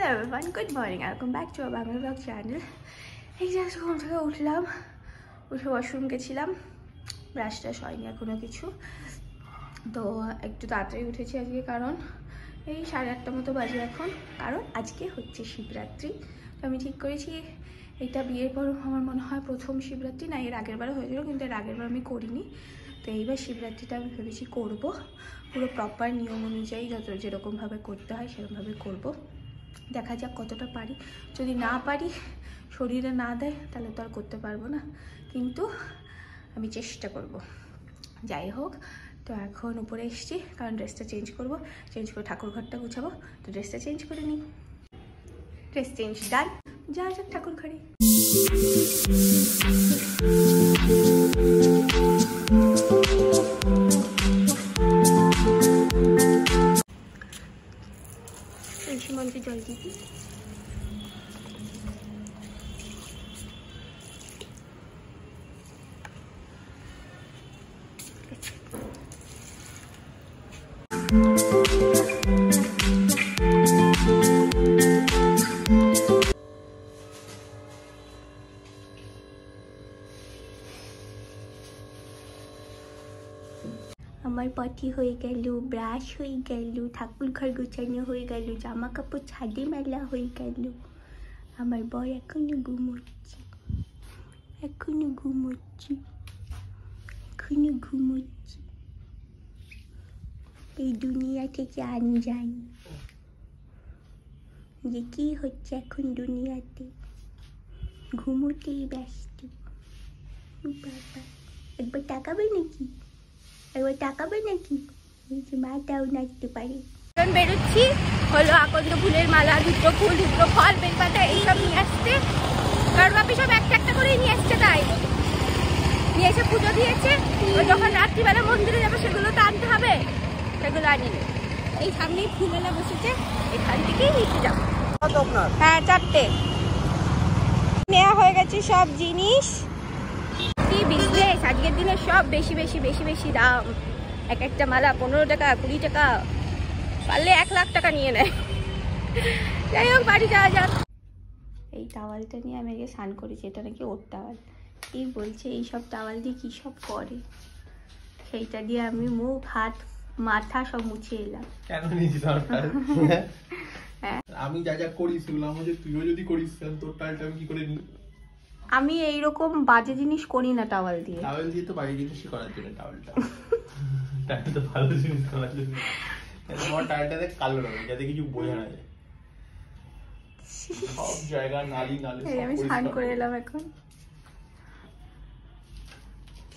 everyone, good morning. Welcome back to our Bangalore Vlog channel. এই just ঘুম থেকে উঠলাম, উঠে ওয়াশরুম গেছিলাম, ব্রাশ টাশ হয়নি এখনো কিছু। তো একটু তাড়াতাড়ি উঠেছি আজকে, কারণ এই 8:30 মতো বাজে এখন, কারণ আজকে হচ্ছে শিবরাত্রি। তো আমি ঠিক করেছি এটা বিয়ের পর আমার মনে হয় প্রথম শিবরাত্রি, না এর আগের বারও হয়েছিল কিন্তু এর আগের বার আমি করিনি। তো এইবার শিবরাত্রিটা আমি ভেবেছি করবো পুরো প্রপার নিয়ম অনুযায়ী, যেরকমভাবে করতে হয় সেরকমভাবে করব। দেখা যাক কতটা পারি, যদি না পারি শরীরে না দেয় তাহলে তো আর করতে পারবো না, কিন্তু আমি চেষ্টা করব। যাই হোক, তো এখন উপরে এসেছি কারণ ড্রেসটা চেঞ্জ করব, চেঞ্জ করে ঠাকুর ঘরটা গুছাবো। তো ড্রেসটা চেঞ্জ করে নিই, ড্রেস চেঞ্জ ডান, যা যাক ঠাকুর ঘরে। মন্ত্রী জল দিবি, আমার পটি হয়ে গেল, ব্রাশ হয়ে গেল, ঠাকুর ঘর গোছানো হয়ে গেল, জামা কাপড় ছাদে মেলা হয়ে গেল। আমার বর এখনো ঘুমোচ্ছে, এখনো ঘুমোচ্ছে, এখনো ঘুমোচ্ছে। এই দুনিয়া থেকে আনজান যে কি হচ্ছে এখন দুনিয়াতে, ঘুমোতেই ব্যস্ত। বাবা একবার তাকাবে নাকি, একবার তাকাবে নাকি, মাটাও নাচতে পারে। বেরোচ্ছি হলো আকন্দ ফুলের মালা, দুটো ফুল, দুটো ফল, বেলপাতা এইসব নিয়ে আসতে, কারণ বাপি সব একটা একটা করেই নিয়ে আসছে। তাই নিয়ে এসে পুজো দিয়েছে, যখন রাত্রিবেলা মন্দিরে যাবে সেগুলো তো আনতে হবে, সেগুলো আনিনি। এই সামনেই ফুলওয়ালা বসেছে, এখান থেকেই নিতে যাবো। হ্যাঁ 4টে নেওয়া হয়ে গেছে সব জিনিস। কি বিজনেস আজকের দিনে, সব বেশি বেশি বেশি বেশি দাম। এক একটা মালা 15 টাকা 20 টাকা, পারলে 1 লাখ টাকা নিয়ে নেয়। যাই হোক বাড়ি যাওয়া যাক। এই টাওয়ালটা নিয়ে আমি আগে স্নান করেছি, এটা নাকি ওর টাওয়াল। এই বলছে এইসব টাওয়াল দিয়ে কী সব করে, সেইটা দিয়ে আমি মুখ হাত মাথা সব মুছে এলাম। কেন নিয়েছি দরকার? আমি যা যা করি সেগুলো আমাদের, তুইও যদি করিস তোর টাওয়ালটা আমি কি করে নিই? আমি এইরকম বাজে জিনিস করি না টাওয়াল দিয়ে। টাওয়াল দিয়ে তো বাজে জিনিস করার জন্য টাওয়ালটা, টাওয়াল তো ভালো জিনিস করার জন্য। তোমার টাওয়ালটাতে কালো রঙের, যাতে কিছু বোঝা না যায়, সব জায়গা নালি নালি। আমি স্নান করে এলাম এখন।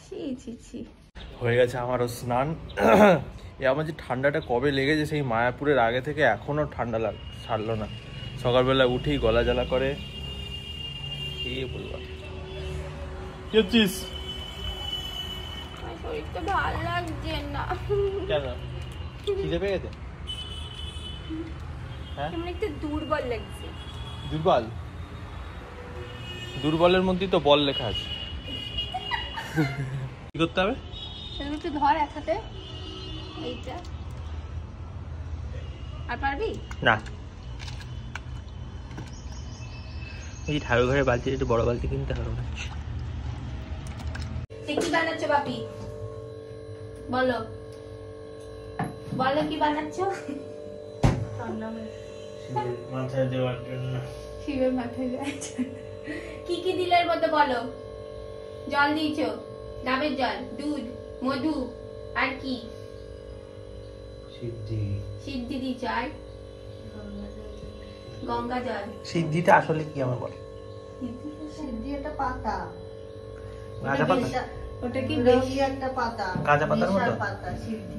ছি ছি ছি, হয়ে গেছে আমারও স্নান। আমার যে ঠান্ডাটা কবে লেগেছে সেই মায়াপুরের আগে থেকে এখনো ঠান্ডা ছাড়লো না। সকালবেলা উঠেই গলা জ্বালা করে, কি বলবো। কি হচ্ছিস? শরীরটা ভালো লাগছে না। কেন, খিদে পেয়ে গেছে? হ্যাঁ একটু দুর্বল লাগছে। দুর্বল? দুর্বলের মধ্যেই তো বল লেখা আছে। কি করতে হবে? একটু ধর একসাথে এইটা, আর পারবি না। এই ঠাকুর ঘরে বালতি, একটু বড় বালতি কিনতে হবে। কি বানাচ্ছো বাপি, বলো বলো কি বানাচ্ছো? মাথায় দেওয়ার জন্য। শিবের মাথায় দেওয়ার জন্য কি কি দিলে এর মধ্যে বলো? জল দিয়েছো, ডাবের জল, দুধ, মধু, আর কি? সিদ্ধি। সিদ্ধি দিয়েছো, আর গঙ্গা জল। সিদ্ধিটা আসলে কি আমার বল? সিদ্ধি একটা পাতা, গাঁজা পাতা। ওটা কি বেশি একটা পাতা, গাঁজা পাতার মতো পাতা সিদ্ধি।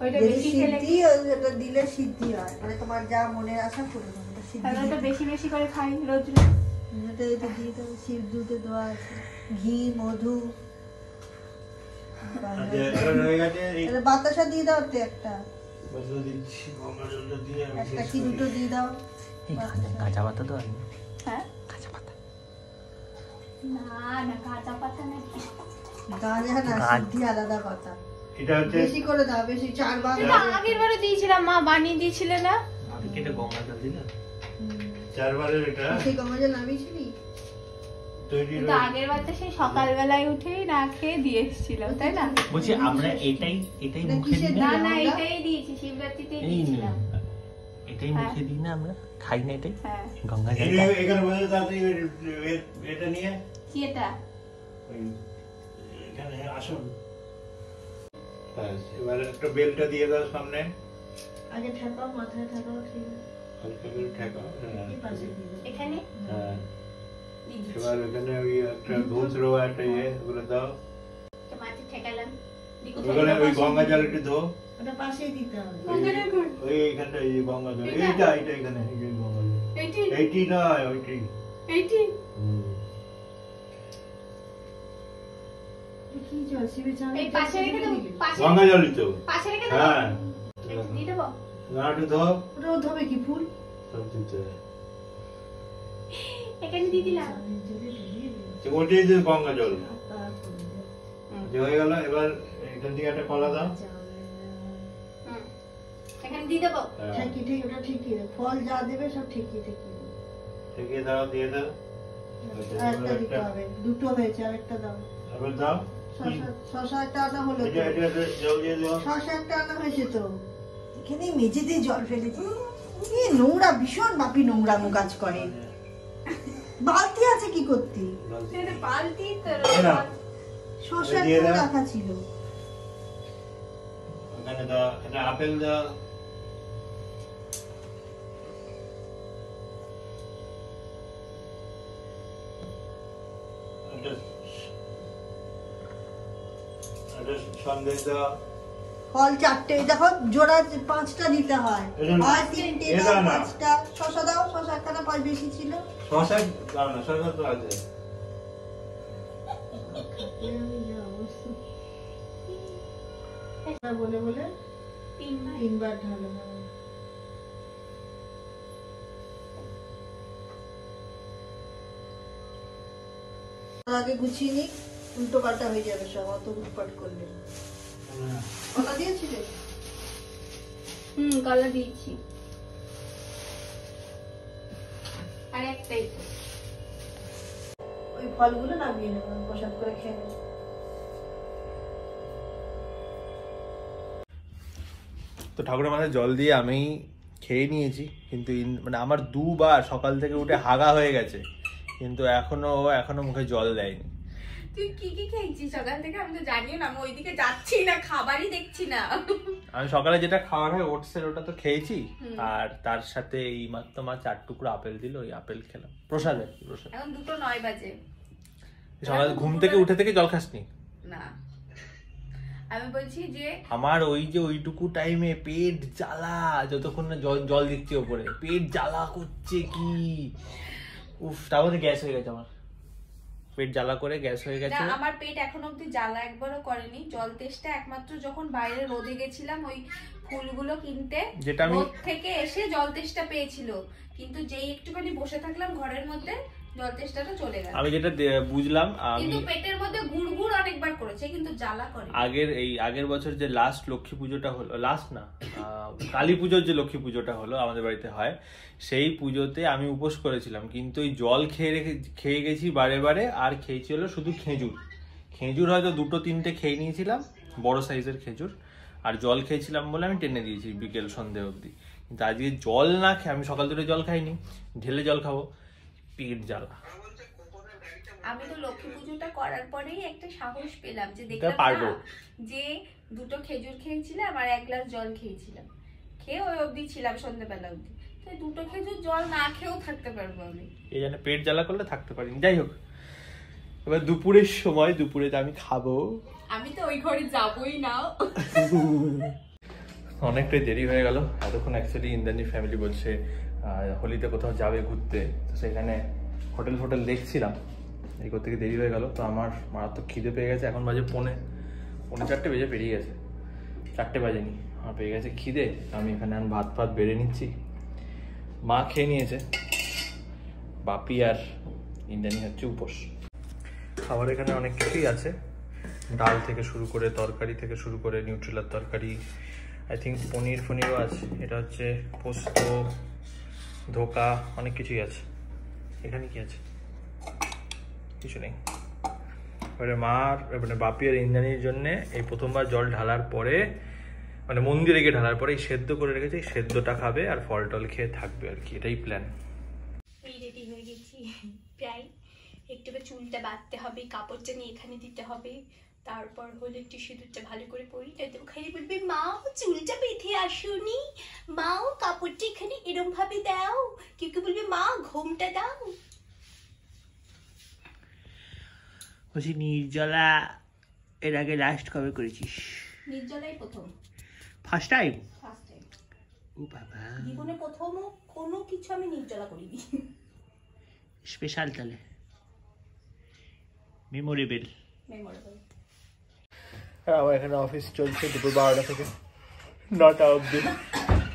ওইটা বেশি খেলে সিদ্ধি, ওটা দিলে সিদ্ধি হয়, মানে তোমার যা মনে আশা করে ওটা সিদ্ধি। ওটা বেশি বেশি করে খাই রোজ রোজ। এটা এটা দিয়ে দেবো, শিব দুধে দেওয়া আছে, ঘি, মধু, বাতাসা দিয়ে দাও, একটা একটা কি দুটো দিয়ে দাও। কাঁচা পাতা তো আছে। হ্যাঁ কাঁচা পাতা না, না কাঁচা পাতা না, গাঁজা না, সিদ্ধি আলাদা পাতা। এটা হচ্ছে বেশি করে দাও, বেশি 4 ভাগ। আগের বারে দিয়েছিলাম, মা বানিয়ে দিয়েছিলে না? কেটে গঙ্গা জল দিলা? চারবারের এটা সেই গঙ্গাজল নামিয়েছিলি? তৈরি কিন্তু আগের বার তো সেই সকালবেলায় উঠেই না খেয়ে দিয়ে এসেছিলাম, তাই না? বলছি আমরা এটাই মুখে দিই না না, না এটাই দিয়েছি, শিবরাত্রিতে দিয়েছিলাম। এটাই মুখে দিই না, আমরা খাই না এটাই হ্যাঁ। গঙ্গা জল। এখানে বসে তাড়াতাড়ি এটা নিয়ে কি এটা? ওই এখানে আসুন। এবার একটা বেলটা দিয়ে দাও সামনে, আগে ঠেকাও, মাথায় ঠেকাও, ঠিক আছে? হালকা করে ঠেকাও। এই পাশে দিয়ে দাও। এখানে হ্যাঁ, দিয়ে দিচ্ছি। এবার ওখানে ওই একটা ধুতরো একটা ওগুলো দাও। তো মাটি ঠেকালাম। ওখানে ওই গঙ্গা জল একটু ধো, ওটা পাশেই দিতে হবে। ওই এইখানটা এই গঙ্গা জল, এইটা এখানে এই যে গঙ্গা জল, এইটি নয় ওইটি। কি জল? শিবের চাঁদ এই পাশে রেখে দেবো, পাশে গঙ্গা জলই তো। পাশে রেখে দেবো। হ্যাঁ, একটু দিয়ে দেবো। না একটু ধো, ওটাও ধোবে কি ফুল? সব দিতে হবে। এখানে দিয়ে দিলাম। ওইটাই যে গঙ্গা জল তারপরে যে হয়ে গেল। এবার এখান থেকে একটা কলা দাও। হুম, এখানে দিয়ে দেবো। হ্যাঁ, ঠিকই ঠিক, ওটা ঠিকই দেবে। ফল যা দেবে সব ঠিকই ঠিকই দেবে। ঠেকিয়ে দাও, দিয়ে দাও। আর একটা দিতে হবে, দুটো হয়েছে, আর একটা দাও। এবার দাও। শশা একটা আনা হলো তো। এটা জল দিয়ে দাও। শশা একটা আনা হয়েছে তো। এখানে মেঝেতে জল ফেলেছি। কি নোংরা, ভীষণ বাপি নোংরামো কাজ করে। বালতি আছে কি করতে? এটা বালতি তো। না, শশা দিয়ে একটা দাও। রাখা ছিল। ওখানে দাও, এটা আপেল দাও। এটা সন্দেশ দাও। ফল চারটে, দেখো জোড়া 5টা দিতে হয়। এটা না। আর 3টে এটা দাও, না। 5টা। শশা দাও, শশা একটা না 5 বেশি ছিল। শশা দাও না, শশা তো আছে। বলে বলে তিনবার। 3বার ঢালো। আগে গুছিয়ে নি, উল্টো পাল্টা হয়ে যাবে সব, অত উৎপাট করলে। কলা দিয়েছিলে? কলা দিয়েছি। আর একটাই তো। ওই ফলগুলো নামিয়ে নেবো, প্রসাদ করে খেয়ে নেবো। তো ঠাকুরের মাথায় জল দিয়ে আমি খেয়ে নিয়েছি, কিন্তু মানে আমার দুবার সকাল থেকে উঠে হাগা হয়ে গেছে, কিন্তু এখনো মুখে জল দেয়নি। তুই কি কি খেয়েছিস সকাল থেকে? আমি তো জানিও না, আমি ওইদিকে যাচ্ছি না, খাবারই দেখছি না। আমি সকালে যেটা খাওয়ার হয় ওটসের, ওটা তো খেয়েছি, আর তার সাথে এই মাত্র মা 4 টুকরো আপেল দিল, ওই আপেল খেলাম প্রসাদ আর কি। প্রসাদ এখন 2:09 বাজে। সকালে ঘুম থেকে উঠে থেকে জল খাসনি? না, আমি বলছি যে আমার ওই যে ওইটুকু টাইমে পেট জ্বালা, যতক্ষণ না জল দিচ্ছি ওপরে পেট জ্বালা করছে কি, উফ, তার মধ্যে গ্যাস হয়ে গেছে আমার, পেট জ্বালা করে গ্যাস হয়ে গেছে। না, আমার পেট এখনো অব্দি জ্বালা একবারও করেনি। জল তেষ্টা একমাত্র যখন বাইরে রোদে গেছিলাম ওই ফুলগুলো কিনতে, যেটা আমি রোদ থেকে এসে জল তেষ্টা পেয়েছিল, কিন্তু যেই একটুখানি বসে থাকলাম ঘরের মধ্যে জল তেষ্টাটা চলে গেল। আমি যেটা বুঝলাম, কিন্তু পেটের মধ্যে গুড়গুড় অনেকবার করেছে, কিন্তু জ্বালা করে। আগের বছর যে লাস্ট লক্ষ্মী পুজোটা হলো, লাস্ট না, কালী পুজোর যে লক্ষ্মী পুজোটা হলো আমাদের বাড়িতে হয়, সেই পুজোতে আমি উপোস করেছিলাম, কিন্তু ওই জল খেয়ে গেছি বারে বারে, আর খেয়েছি হলো শুধু খেজুর হয়তো 2-3টে খেয়ে নিয়েছিলাম, বড় সাইজের খেজুর, আর জল খেয়েছিলাম বলে আমি টেনে দিয়েছি বিকেল সন্ধ্যে অবধি। কিন্তু আজকে জল না খেয়ে, আমি সকাল থেকে জল খাইনি, ঢেলে জল খাবো, পেট জ্বালা। আমি তো লক্ষ্মী পুজোটা করার পরেই একটা সাহস পেলাম, যে দেখলাম না যে 2টো খেজুর খেয়েছিলাম আর 1 গ্লাস জল খেয়েছিলাম, খেয়ে ওই অবধি ছিলাম সন্ধ্যেবেলা অবধি। তো 2টো খেজুর জল না খেয়েও থাকতে পারবো আমি। এই জানে পেট জ্বালা করলে থাকতে পারি। যাই হোক, এবার দুপুরের সময়, দুপুরে আমি খাবো, আমি তো ওই ঘরে যাবই না। অনেকটাই দেরি হয়ে গেল। এতক্ষণ অ্যাকচুয়ালি ইন্দ্রাণী ফ্যামিলি বলছে হোলিতে কোথাও যাবে ঘুরতে, তো সেখানে হোটেল দেখছিলাম, এই করতে গিয়ে দেরি হয়ে গেল। তো আমার মারাত্মক খিদে পেয়ে গেছে, এখন বাজে পৌনে 4টে বেজে পেরিয়ে গেছে, 4টে বাজেনি, আমার পেয়ে গেছে খিদে। আমি এখানে ভাত বেড়ে নিচ্ছি, মা খেয়ে নিয়েছে, বাপি আর ইন্দ্রাণী হচ্ছে উপোস। খাবার এখানে অনেক কিছুই আছে, ডাল থেকে শুরু করে, তরকারি থেকে শুরু করে, নিউট্রিলার তরকারি, আই থিঙ্ক পনিরও আছে। এটা হচ্ছে পোস্ত, ধোকা, অনেক কিছুই আছে। এখানে কি আছে? কিছু নেই। এবারে মার মানে বাপি আর ইন্দ্রাণীর জন্য এই প্রথমবার জল ঢালার পরে, মানে মন্দিরে গিয়ে ঢালার পরে এই সেদ্ধ করে রেখেছে, এই সেদ্ধটা খাবে আর ফল টল খেয়ে থাকবে আর কি, এটাই প্ল্যান। এই রেডি হয়ে গেছি প্রায়। একটু চুলটা বাঁধতে হবে, কাপড়টা নিয়ে এখানে দিতে হবে, তারপর হলো একটু সিঁদুরটা ভালো করে পরি, তাই তো ওখানে বলবে মাও চুলটা বেঁধে আসুনি, মাও কাপড়টা এখানে এরম ভাবে দাও, কেউ কেউ বলবে মা ঘোমটা দাও। বলছি নির্জলা এর আগে লাস্ট কবে করেছিস? নির্জলাই প্রথম, ফার্স্ট টাইম। ফার্স্ট টাইম ও বাবা, জীবনে প্রথম কোনো কিছু আমি নির্জলা করিনি। স্পেশাল তাহলে, মেমোরেবল। মেমোরেবল। আমার এখানে অফিস চলছে দুপুর 12টা থেকে 9টা অবধি।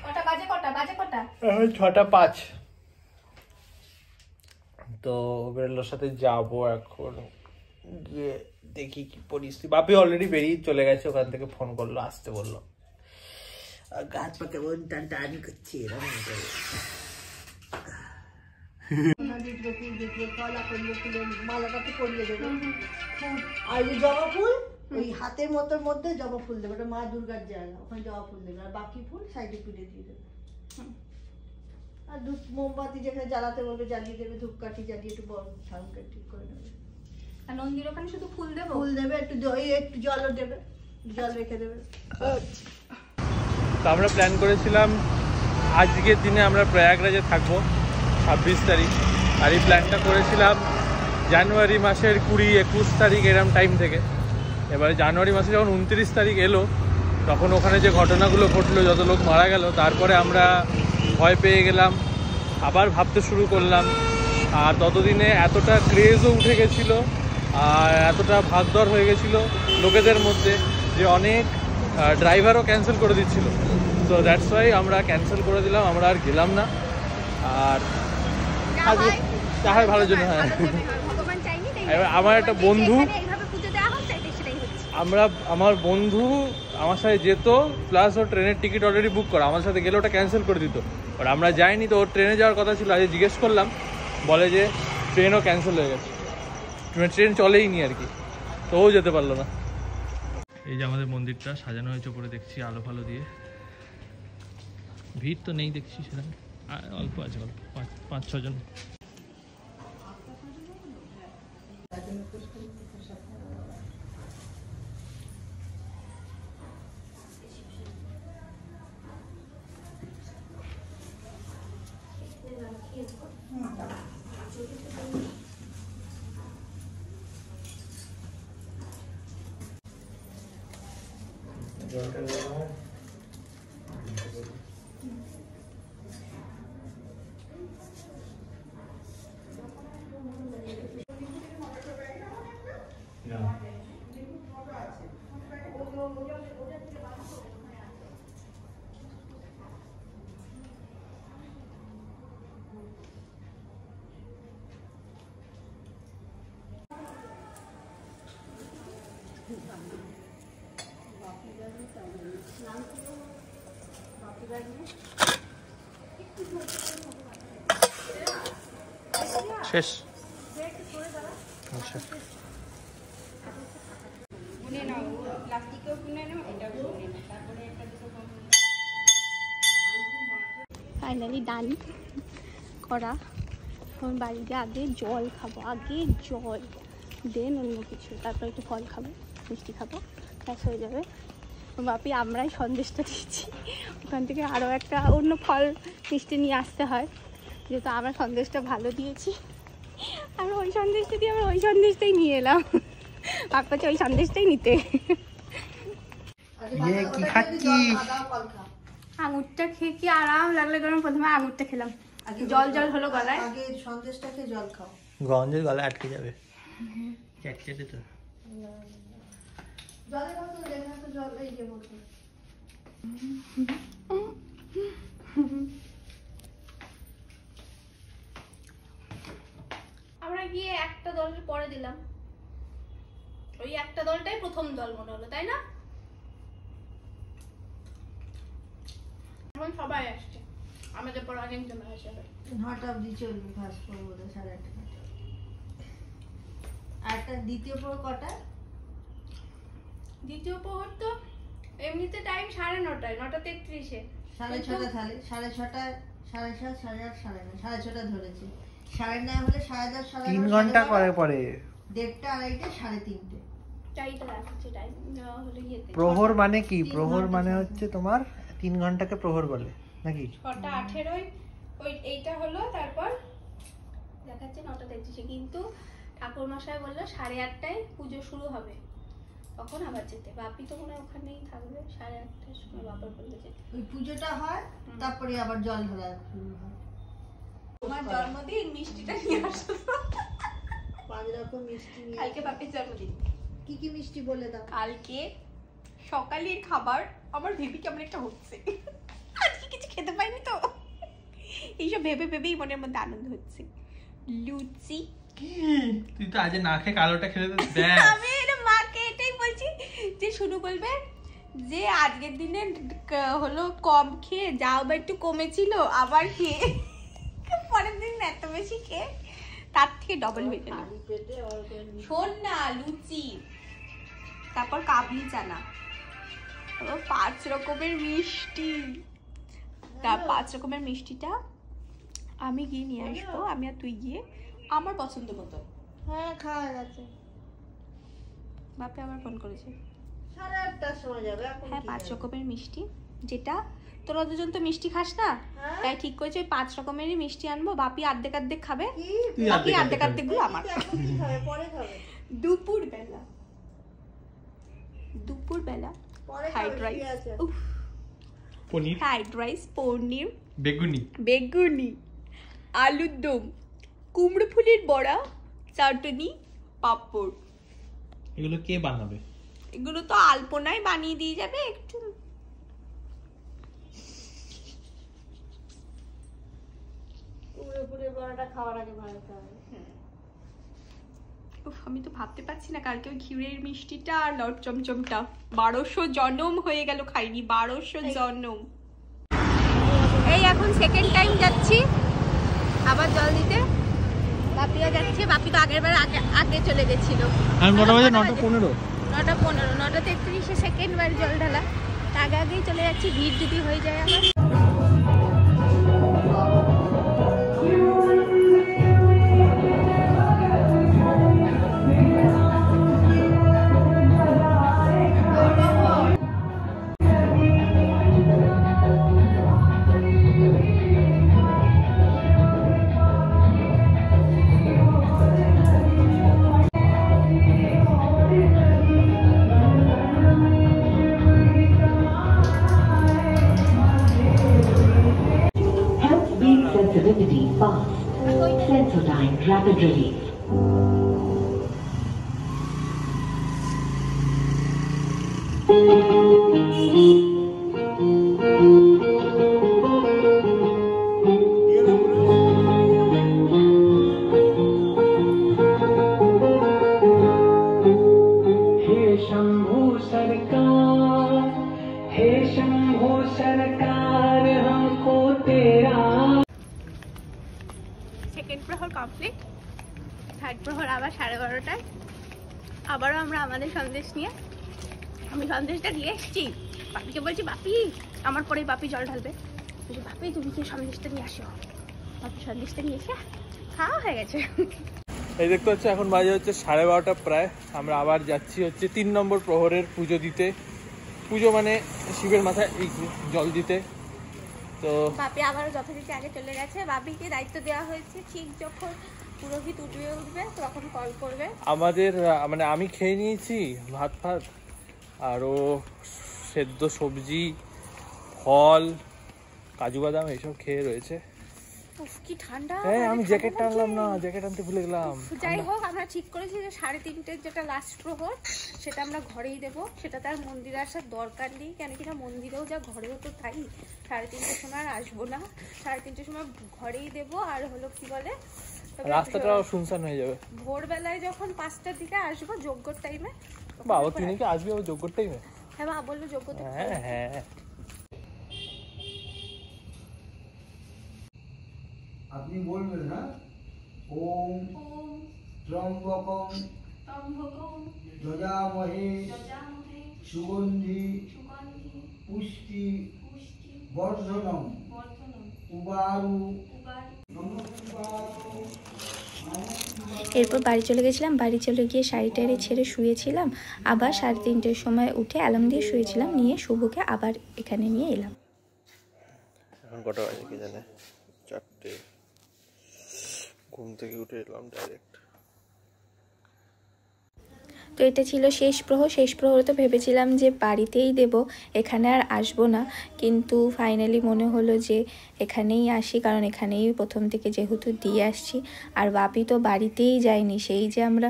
কটা বাজে? কটা বাজে? কটা? 6:05। তো বেরোলোর সাথে যাবো এখন, গিয়ে দেখি কি পরিস্থিতি। বাপি অলরেডি বেরিয়ে চলে গেছে ওখান থেকে, ফোন করলো, আসতে বললো। গাছ পা কেমন টানি করছে এরকম করে। মালাটা তো পরিয়ে দেবে, আর এই জবা ফুল ওই হাতের মতোর মধ্যে জবা ফুল দেবে, ওটা মা দুর্গার জায়গা, ওখানে জবা ফুল দেবে, আর বাকি ফুল সাইডে তুলে দিয়ে দেবে। আর ধূপ মোমবাতি যেখানে জ্বালাতে বলবে জ্বালিয়ে দেবে, ধূপকাঠি জ্বালিয়ে একটু বড় ঠাকুরকে ঠিক করে নেবে। আর নন্দীর ওখানে শুধু ফুল দেবো? ফুল দেবে, একটু একটু জলও দেবে, জল রেখে দেবে। তো আমরা প্ল্যান করেছিলাম আজকের দিনে আমরা প্রয়াগরাজে থাকবো 26 তারিখ, আর এই প্ল্যানটা করেছিলাম জানুয়ারি মাসের 20-21 তারিখ এরম টাইম থেকে। এবারে জানুয়ারি মাসে যখন 29 তারিখ এলো, তখন ওখানে যে ঘটনাগুলো ঘটলো, যত লোক মারা গেল, তারপরে আমরা ভয় পেয়ে গেলাম, আবার ভাবতে শুরু করলাম। আর ততদিনে এতটা ক্রেজও উঠে গেছিলো আর এতটা ভাগদর হয়ে গেছিলো লোকেদের মধ্যে যে অনেক ড্রাইভারও ক্যান্সেল করে দিচ্ছিল। তো দ্যাটস ওয়াই আমরা ক্যান্সেল করে দিলাম, আমরা আর গেলাম না। আর যা হয় ভালোর জন্য। হ্যাঁ, এবার আমার একটা বন্ধু, আমার বন্ধু আমার সাথে যেত, প্লাস ওর ট্রেনের টিকিট অলরেডি বুক করা, আমার সাথে গেলে ওটা ক্যান্সেল করে দিত। আর আমরা যাইনি, তো ওর ট্রেনে যাওয়ার কথা ছিল, আজকে জিজ্ঞেস করলাম, বলে যে ট্রেনও ক্যান্সেল হয়ে গেছে, ট্রেন চলেই নি আর কি, তো ও যেতে পারলো না। এই যে আমাদের মন্দিরটা সাজানো হয়েছে উপরে, দেখছি আলো ফালো দিয়ে। ভিড় তো নেই দেখছি সেরকম, অল্প আছে, অল্প 5-6 জন। শেষ। আচ্ছা, ফাইনালি ডান করা। এখন বাড়িতে আগে জল খাবো, আগে জল, দেন অন্য কিছু, তারপর একটু ফল খাবো, মিষ্টি খাবো, ব্যাস হয়ে যাবে। বাপি আমরাই সন্দেশটা দিয়েছি, ওখান থেকে আরও একটা অন্য ফল মিষ্টি নিয়ে আসতে হয়, যেহেতু আমরা সন্দেশটা ভালো দিয়েছি, আমরা ওই সন্দেশটা দিয়ে আমরা ওই সন্দেশটাই নিয়ে এলাম। বাপ্পাকে ওই সন্দেশটাই নিতে। কি খাচ্ছিস? আঙুরটা খেয়ে কি আরাম লাগলো, কারণ প্রথমে আঙুরটা খেলাম, জল জল হলো গলায়। আগে সন্দেশটা খেয়ে জল খাও, গঞ্জের গলায় আটকে যাবে, চ্যাটচ্যাটে তো। জলের মতো দেখে তো জল এই যে বলতো। আমরা গিয়ে একটা দলের পরে দিলাম, ওই একটা দলটাই প্রথম দল মনে হলো, তাই না? এখন সবাই আসছে, আমাদের পর অনেক জমা আছে। 9টা অবধি চলবে ফার্স্ট প্রহর, 8:30। আরটা দ্বিতীয় প্রহর কটা? দ্বিতীয় প্রহর তো এমনিতে টাইম 9:30, 9:33-এ। 6:30 তাহলে 6:30, 7:30, 8:30, 9:30, 6:30 ধরেছে। 9:30 হলে 10:30, 3 ঘন্টা করে পরে 1:30, 2:30, 3:30। চাইটা রাখছে টাইম না হলে ইয়েতে। প্রহর মানে কি? প্রহর মানে হচ্ছে তোমার 3 ঘন্টাকে প্রহর বলে নাকি? 6:18 ওই এইটা হলো, তারপর দেখাচ্ছে 9:33-এ, কিন্তু ঠাকুর মশাই বললো 8:30টায় পুজো শুরু হবে, তখন আবার যেতে। বাপি তো মনে হয় ওখানেই থাকবে, 8:30টার সময় বাবার বলতে যেতে। ওই পুজোটা হয়, তারপরে আবার জল ঢালা শুরু হয়। তোমার জন্মদিন, মিষ্টিটা নিয়ে আসো। 5 রকম মিষ্টি নিয়ে। কালকে বাপির জন্মদিন। কি কি মিষ্টি বলে দাও? কালকে সকালের খাবার আমার ভেবে কেমন একটা হচ্ছে, আজকে কিছু খেতে পাইনি তো, এইসব ভেবে ভেবেই মনের মধ্যে আনন্দ হচ্ছে। লুচি। তুই তো আজ না খেয়ে কালোটা খেলে তো আমি মাকে এটাই বলছি যে শুরু বলবে যে আজকের দিনে হলো কম খেয়ে, যাও বা একটু কমেছিল, আবার খেয়ে পরের দিন এত বেশি খেয়ে তার থেকে ডবল হয়ে গেল। শোন না, লুচি, তারপর কাবলি চানা, তারপর 5 রকমের মিষ্টি। তার 5 রকমের মিষ্টিটা আমি গিয়ে নিয়ে আসবো, আমি আর তুই গিয়ে আমার পছন্দ মতো। হ্যাঁ, খাওয়া গেছে। বাপে আবার ফোন করেছে। 8:30টার সময় যাবে। এখন হ্যাঁ, কি 5 যাবে? রকমের মিষ্টি, যেটা তোরা দুজন তো মিষ্টি খাস না, হ্যাঁ? তাই ঠিক করেছে ওই 5 রকমেরই মিষ্টি আনবো। বাপি অর্ধেক অর্ধেক খাবে, কি? বাপি অর্ধেক অর্ধেক গুলো আমার। এখন কি খাবে? পরে খাবে। দুপুর বেলা পরে ফ্রাইড খাবে, রাইস, কি আছে? পনির, ফ্রাইড রাইস, পনির, বেগুনি, আলুর দম, কুমড়ো ফুলের বড়া, চাটনি, পাঁপড়। এগুলো কে বানাবে? এগুলো তো আলপনায় বানিয়ে দিয়ে যাবে একটু। পুরো বড়াটা খাওয়ার আগে বানাতে হবে। উফ, আমি তো ভাবতে পারছি না কালকে ওই ক্ষীরের মিষ্টিটা আর লট চমচমটা 1200 জনম হয়ে গেল খাইনি, 1200 জনম। এই এখন সেকেন্ড টাইম যাচ্ছি আবার জল দিতে, বাপিও যাচ্ছে। বাপি তো আগের বার আগে চলে গেছিল। আমি মোটামুটি 9:15 9:33-এ সেকেন্ড বার জল ঢালা, আগে আগেই চলে যাচ্ছি, ভিড় যদি হয়ে যায় আবার। Sensitivity fast. Sensodyne rapid relief. हे शंभू सरकार, हे शंभू सरकार, हमको तेरा। সেকেন্ড প্রহর কমপ্লিট, থার্ড প্রহর আবার 12:30টায়। আবারও আমরা আমাদের সন্দেশ নিয়ে, আমি সন্দেশটা দিয়ে এসেছি। বাপিকে বলছি, বাপি আমার পরে বাপি জল ঢালবে, বলছি বাপি তুমি কি সন্দেশটা নিয়ে আসো। বাপি সন্দেশটা নিয়ে এসে খাওয়া হয়ে গেছে। এই দেখতে হচ্ছে এখন বাজে হচ্ছে 12:30 প্রায়। আমরা আবার যাচ্ছি হচ্ছে 3 নম্বর প্রহরের পুজো দিতে। পুজো মানে শিবের মাথায় জল দিতে। তো বাপি আবার যথারীতি আগে চলে গেছে। বাপিকে দায়িত্ব দেওয়া হয়েছে, ঠিক যখন পুরোহিত উঠবে তখন কল করবে। আমাদের মানে আমি খেয়ে নিয়েছি ভাত আরও সেদ্ধ সবজি, ফল, কাজু বাদাম এইসব খেয়ে রয়েছে। উফ কি ঠান্ডা। হ্যাঁ, আমি জ্যাকেটটা আনলাম না, জ্যাকেট আনতে ভুলে গেলাম। যাই হোক, আমরা ঠিক করেছি যে 3:30 যেটা লাস্ট প্রহর সেটা আমরা ঘরেই দেবো। সেটা তার মন্দিরে আসার দরকার নেই, কেন কিনা মন্দিরেও যা ঘরেও তো তাই। 3:30 সময় আর আসবো না, 3:30 সময় ঘরেই দেবো। আর হলো কি বলে, রাস্তাটাও শুনশান হয়ে যাবে। ভোরবেলায় যখন 5টার দিকে আসবো যজ্ঞর টাইমে। বাবা তুই নাকি আসবি আবার যজ্ঞর টাইমে? হ্যাঁ মা বললো যজ্ঞতে। হ্যাঁ হ্যাঁ। আপনি বলবেন না ওম ত্রম্বকম যজামহে সুগন্ধি পুষ্টি বর্ধনম উবারু। এরপর বাড়ি চলে গেছিলাম। বাড়ি চলে গিয়ে শাড়ি টাড়ি ছেড়ে শুয়েছিলাম। আবার 3:30-র সময় উঠে অ্যালার্ম দিয়ে শুয়েছিলাম, নিয়ে শুভকে আবার এখানে নিয়ে এলাম। এখন কটা বাজে কি জানে, 4টে। ঘুম থেকে উঠে এলাম ডাইরেক্ট। তো এটা ছিল শেষ প্রহর। শেষ প্রহরে তো ভেবেছিলাম যে বাড়িতেই দেব, এখানে আর আসবো না, কিন্তু ফাইনালি মনে হলো যে এখানেই আসি, কারণ এখানেই প্রথম থেকে যেহেতু দিয়ে আসছি। আর বাপি তো বাড়িতেই যায়নি, সেই যে আমরা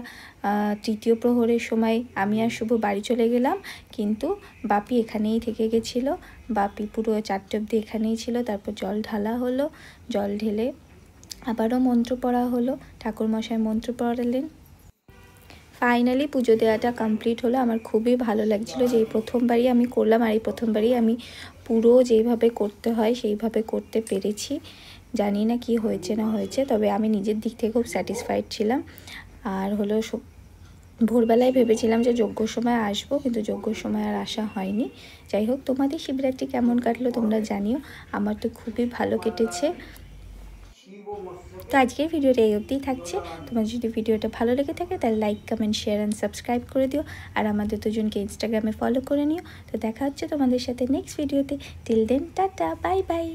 3য় প্রহরের সময় আমি আর শুভ বাড়ি চলে গেলাম, কিন্তু বাপি এখানেই থেকে গেছিলো। বাপি পুরো 4টে অবধি এখানেই ছিল। তারপর জল ঢালা হলো, জল ঢেলে আবারও মন্ত্র পড়া হলো, ঠাকুরমশাই মন্ত্র পড়ালেন। ফাইনালি পুজো দেওয়াটা কমপ্লিট হলো। আমার খুবই ভালো লাগছিল যে এই প্রথমবারই আমি করলাম, আর এই প্রথমবারই আমি পুরো যেইভাবে করতে হয় সেইভাবে করতে পেরেছি। জানি না কি হয়েছে না হয়েছে, তবে আমি নিজের দিক থেকে খুব স্যাটিসফাইড ছিলাম। আর হলো ভোরবেলায় ভেবেছিলাম যে যজ্ঞর সময় আসবো, কিন্তু যজ্ঞর সময় আর আসা হয়নি। যাই হোক, তোমাদের শিবরাত্রি কেমন কাটলো তোমরা জানিও। আমার তো খুবই ভালো কেটেছে। তো আজকের ভিডিওটা এই অবধিই থাকছে। তোমার যদি ভিডিওটা ভালো লেগে থাকে তাহলে like, comment, share and subscribe করে দিও। আর আমাদের দুজনকে ইনস্টাগ্রামে ফলো করে নিও। তো দেখা হচ্ছে তোমাদের সাথে নেক্সট ভিডিওতে। Till then tata, bye by.